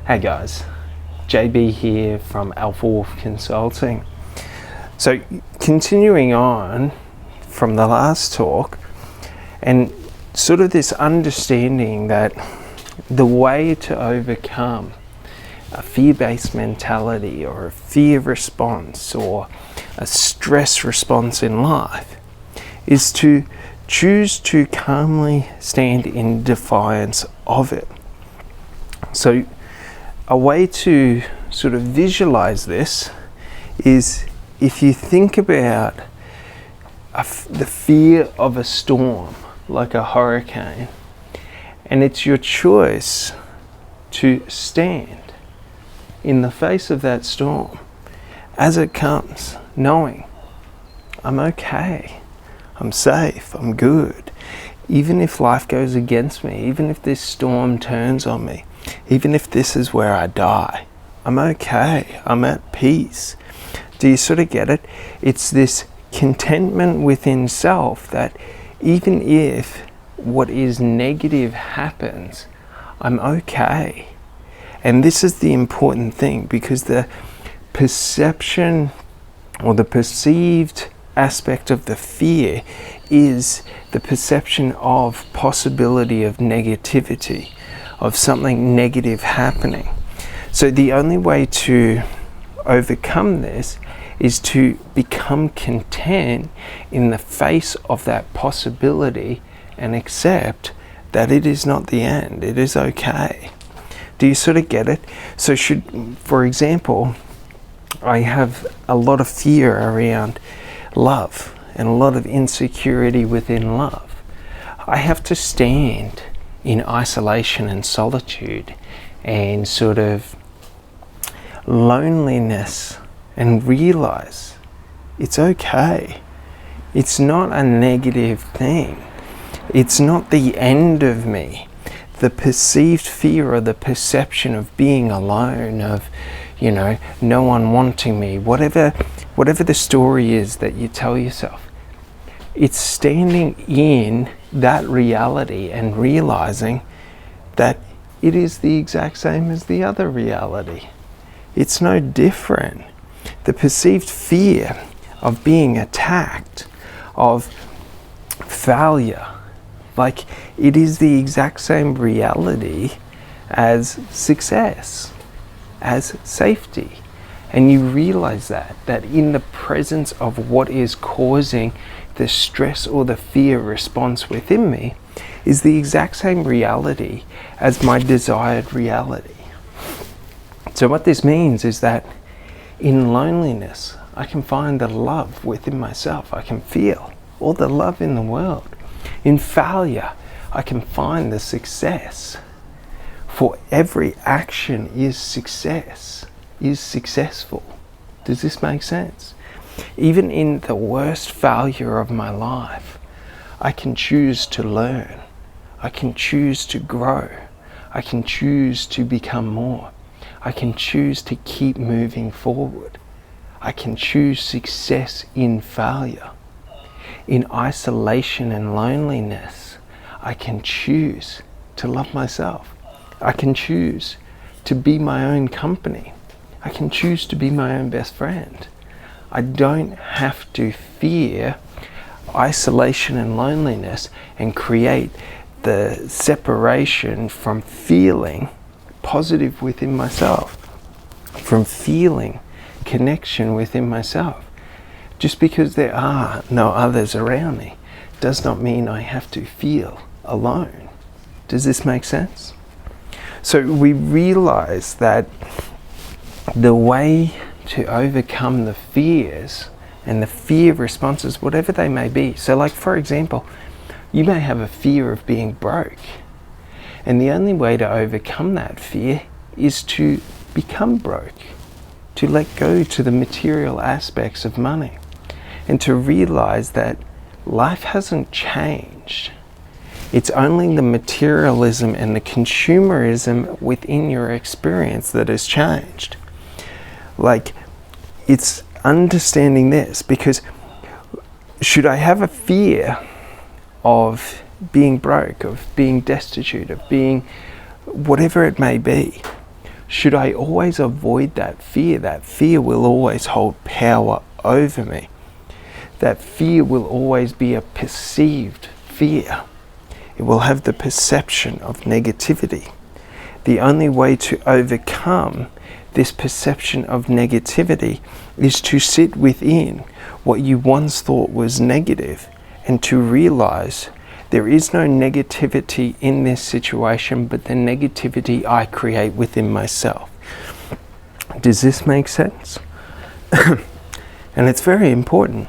Hey guys, JB here from Alpha Wolf Consulting. So continuing on from the last talk, and sort of this understanding that the way to overcome a fear-based mentality or a fear response or a stress response in life is to choose to calmly stand in defiance of it. So a way to sort of visualize this is if you think about the fear of a storm, like a hurricane, and it's your choice to stand in the face of that storm as it comes, knowing I'm okay, I'm safe, I'm good. Even if life goes against me, even if this storm turns on me, even if this is where I die, I'm okay, I'm at peace. Do you sort of get it? It's this contentment within self that even if what is negative happens, I'm okay. And this is the important thing, because the perception or the perceived aspect of the fear is the perception of possibility of negativity, of something negative happening. So the only way to overcome this is to become content in the face of that possibility and accept that it is not the end, it is okay. Do you sort of get it? So for example, I have a lot of fear around love and a lot of insecurity within love. I have to stand in isolation and solitude and sort of loneliness and realize it's okay. It's not a negative thing. It's not the end of me. The perceived fear or the perception of being alone, of, no one wanting me, whatever the story is that you tell yourself, it's standing in that reality and realizing that it is the exact same as the other reality. It's no different. The perceived fear of being attacked, of failure, like it is the exact same reality as success, as safety. And you realize that in the presence of what is causing the stress or the fear response within me is the exact same reality as my desired reality. So what this means is that in loneliness, I can find the love within myself. I can feel all the love in the world. In failure, I can find the success. For every action is success, is successful. Does this make sense? Even in the worst failure of my life, I can choose to learn. I can choose to grow. I can choose to become more. I can choose to keep moving forward. I can choose success in failure. In isolation and loneliness, I can choose to love myself. I can choose to be my own company. I can choose to be my own best friend. I don't have to fear isolation and loneliness and create the separation from feeling positive within myself, from feeling connection within myself. Just because there are no others around me does not mean I have to feel alone. Does this make sense? So we realize that the way to overcome the fears and the fear responses, whatever they may be. So like, for example, you may have a fear of being broke. And the only way to overcome that fear is to become broke, to let go to the material aspects of money, and to realize that life hasn't changed. It's only the materialism and the consumerism within your experience that has changed. Like, it's understanding this, because should I have a fear of being broke, of being destitute, of being whatever it may be? Should I always avoid that fear? That fear will always hold power over me. That fear will always be a perceived fear. It will have the perception of negativity. The only way to overcome this perception of negativity is to sit within what you once thought was negative and to realize there is no negativity in this situation, but the negativity I create within myself. Does this make sense? And it's very important,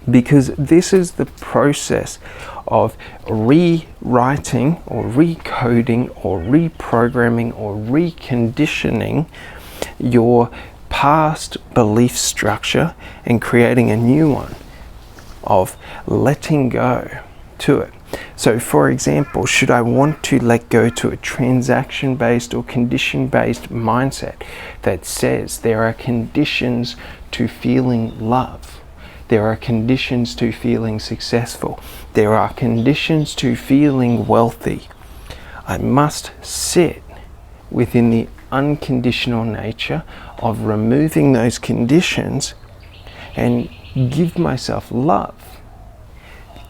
because this is the process of rewriting or recoding or reprogramming or reconditioning your past belief structure and creating a new one, of letting go to it. So for example, should I want to let go to a transaction-based or condition-based mindset that says there are conditions to feeling love, there are conditions to feeling successful, there are conditions to feeling wealthy, I must sit within the unconditional nature of removing those conditions and give myself love,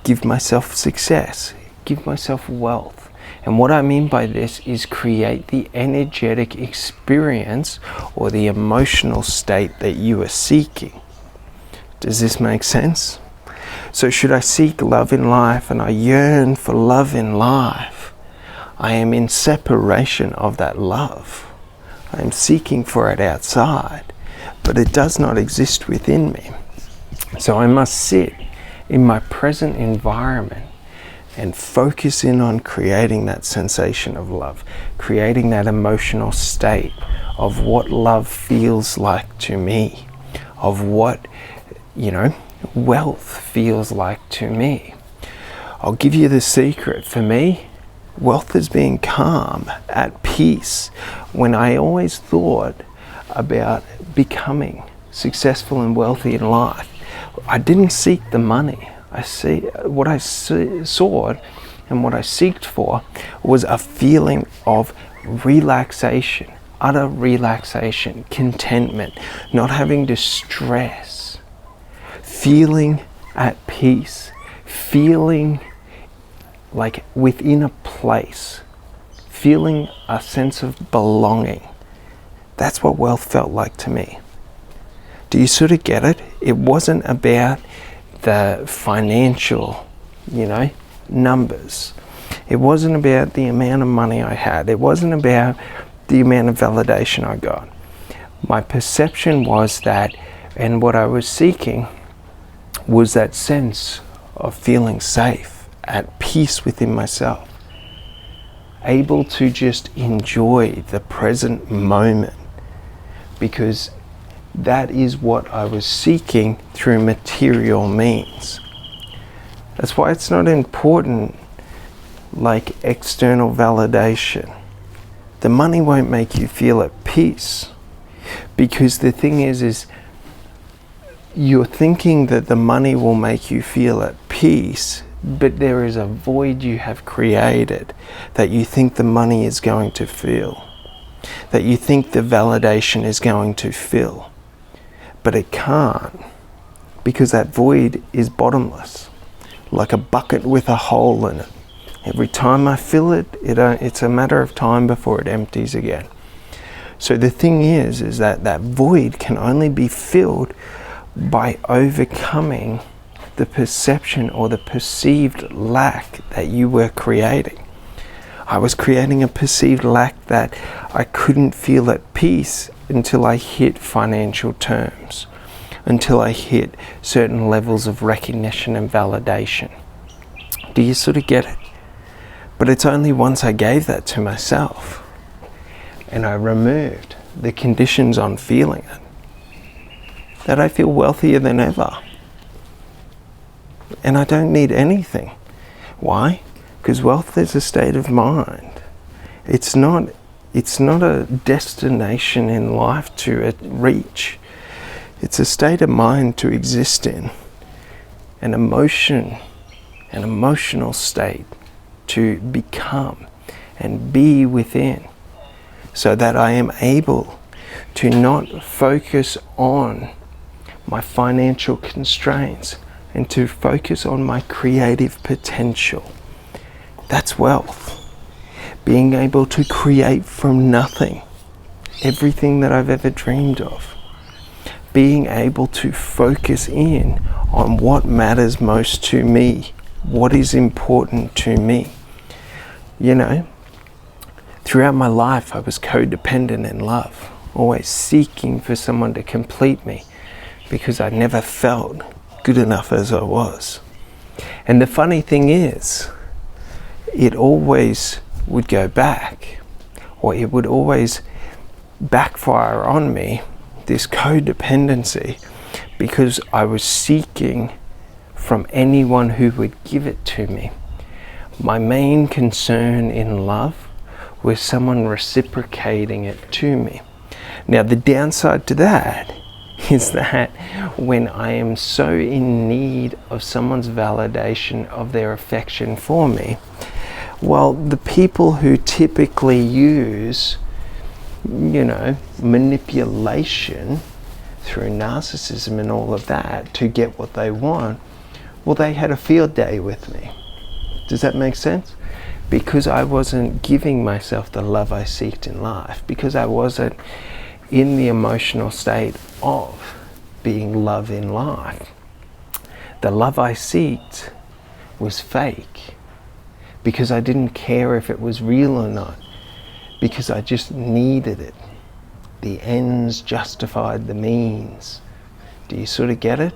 give myself success, give myself wealth. And what I mean by this is create the energetic experience or the emotional state that you are seeking. Does this make sense? So should I seek love in life and I yearn for love in life, I am in separation of that love. I am seeking for it outside, but it does not exist within me. So I must sit in my present environment and focus in on creating that sensation of love, creating that emotional state of what love feels like to me, of what, wealth feels like to me. I'll give you the secret. For me, wealth is being calm, at peace. When I always thought about becoming successful and wealthy in life, I didn't seek the money. What I sought and what I seeked for was a feeling of relaxation, utter relaxation, contentment, not having to stress, feeling at peace, feeling like within a place, feeling a sense of belonging. That's what wealth felt like to me. Do you sort of get it? It wasn't about the financial, numbers. It wasn't about the amount of money I had. It wasn't about the amount of validation I got. My perception was that, and what I was seeking was that sense of feeling safe, at peace within myself, able to just enjoy the present moment, because that is what I was seeking through material means. That's why it's not important like external validation. The money won't make you feel at peace, because the thing is you're thinking that the money will make you feel at peace, but there is a void you have created that you think the money is going to fill, that you think the validation is going to fill. But it can't, because that void is bottomless, like a bucket with a hole in it. Every time I fill it, it's a matter of time before it empties again. So the thing is that that void can only be filled by overcoming the perception or the perceived lack that you were creating. I was creating a perceived lack that I couldn't feel at peace until I hit financial terms, until I hit certain levels of recognition and validation. Do you sort of get it? But it's only once I gave that to myself and I removed the conditions on feeling it that I feel wealthier than ever. And I don't need anything. Why? Because wealth is a state of mind. It's not a destination in life to reach. It's a state of mind to exist in. An emotional state to become and be within. so that I am able to not focus on my financial constraints and to focus on my creative potential. That's wealth. Being able to create from nothing everything that I've ever dreamed of. Being able to focus in on what matters most to me, what is important to me. You know, throughout my life I was codependent in love, always seeking for someone to complete me because I never felt good enough as I was. And the funny thing is, it always would go back, or it would always backfire on me, this codependency, because I was seeking from anyone who would give it to me. My main concern in love was someone reciprocating it to me. Now, the downside to that is that when I am so in need of someone's validation of their affection for me, well, the people who typically use, you know, manipulation through narcissism and all of that to get what they want, well, they had a field day with me. Does that make sense? Because I wasn't giving myself the love I seeked in life, because I wasn't in the emotional state of being love in life. The love I seeked was fake, because I didn't care if it was real or not, because I just needed it. The ends justified the means. Do you sort of get it?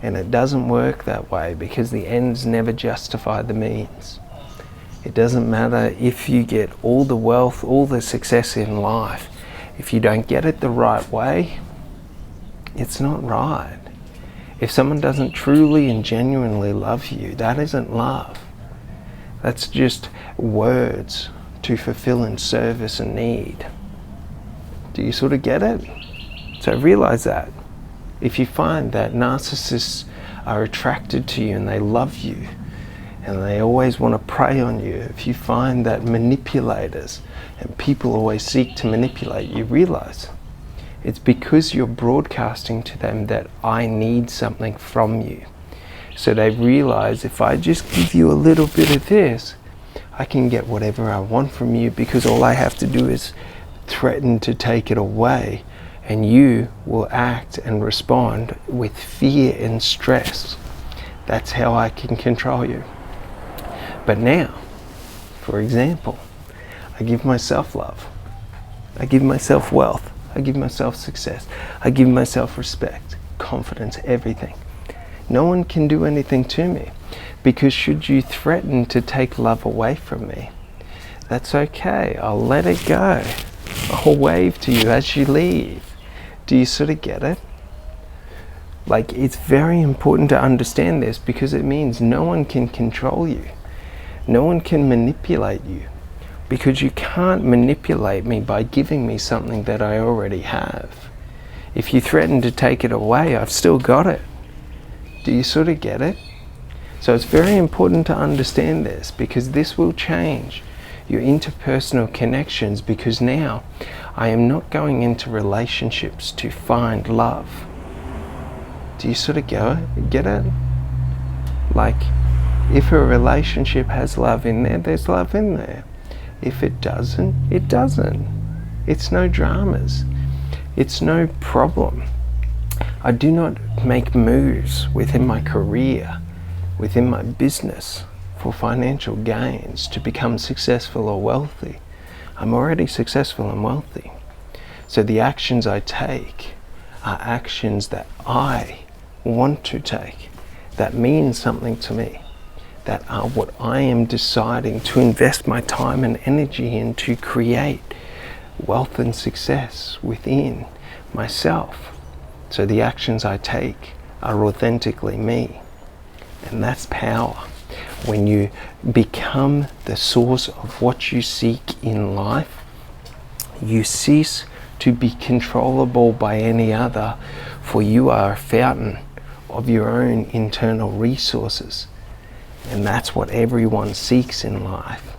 And it doesn't work that way, because the ends never justify the means. It doesn't matter if you get all the wealth, all the success in life. If you don't get it the right way, it's not right. If someone doesn't truly and genuinely love you, that isn't love. That's just words to fulfill and service a need. Do you sort of get it? So realize that. If you find that narcissists are attracted to you and they love you and they always want to prey on you, if you find that manipulators and people always seek to manipulate you, realize it's because you're broadcasting to them that I need something from you. So they realize, if I just give you a little bit of this, I can get whatever I want from you, because all I have to do is threaten to take it away, and you will act and respond with fear and stress. That's how I can control you. But now, for example, I give myself love. I give myself wealth. I give myself success. I give myself respect, confidence, everything. No one can do anything to me, because should you threaten to take love away from me, that's okay. I'll let it go. I'll wave to you as you leave. Do you sort of get it? Like, it's very important to understand this, because it means no one can control you. No one can manipulate you, because you can't manipulate me by giving me something that I already have. If you threaten to take it away, I've still got it. Do you sort of get it? So it's very important to understand this, because this will change your interpersonal connections, because now I am not going into relationships to find love. Do you sort of get it? Like, if a relationship has love in there, there's love in there. If it doesn't, it doesn't. It's no dramas. It's no problem. I do not make moves within my career, within my business, for financial gains to become successful or wealthy. I'm already successful and wealthy. So the actions I take are actions that I want to take, that mean something to me, that are what I am deciding to invest my time and energy in to create wealth and success within myself. So the actions I take are authentically me. And that's power. When you become the source of what you seek in life, you cease to be controllable by any other, for you are a fountain of your own internal resources. And that's what everyone seeks in life.